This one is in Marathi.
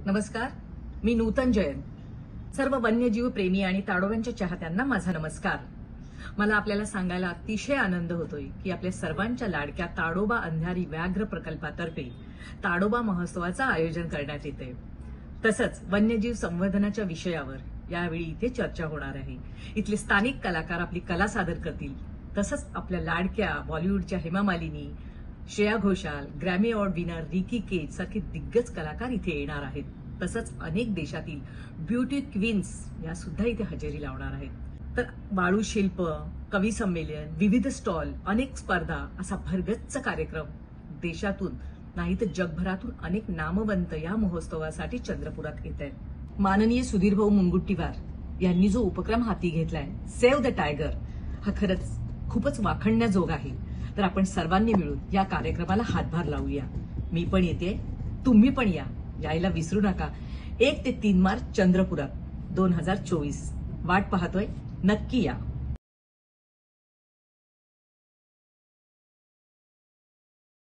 नमस्कार, मी नूतन जैन. सर्व वन्यजीव प्रेमी आणि ताडोब्यांच्या चाहत्यांना माझा नमस्कार. मला आपल्याला सांगायला अतिशय आनंद होतोय की आपल्या सर्वांच्या लाडक्या ताडोबा अंधारी व्याघ्र प्रकल्पातर्फे ताडोबा महोत्सवाचं आयोजन करण्यात येते. तसंच वन्यजीव संवर्धनाच्या विषयावर यावेळी इथे चर्चा होणार आहे. इथले स्थानिक कलाकार आपली कला सादर करतील. तसंच आपल्या लाडक्या बॉलिवूडच्या Hema Malini, Shreya Ghoshal, Grammy award winner Ricky Kej सारखे दिग्गज कलाकार इथे येणार आहेत. तसंच अनेक देशातील ब्युटी क्वीन्स या सुद्धा इथे हजेरी लावणार आहेत. तर वाळू शिल्प, कवी संमेलन, विविध स्टॉल, अनेक स्पर्धा असा भरगच्च कार्यक्रम देशातून नाही तर जगभरातून अनेक नामवंत या महोत्सवासाठी चंद्रपुरात येत आहेत. माननीय सुधीर भाऊ मुनगुट्टीवार यांनी जो उपक्रम हाती घेतलाय सेव्ह द टायगर, हा खरंच खूपच वाखणण्याजोग आहे. तर आपण सर्वांनी मिळून या कार्यक्रमाला हातभार लावूया. मी पण येते, तुम्ही पण यायला विसरू नका. 1 ते 3 मार्च चंद्रपुरात 2024. वाट पाहतोय, नक्की या.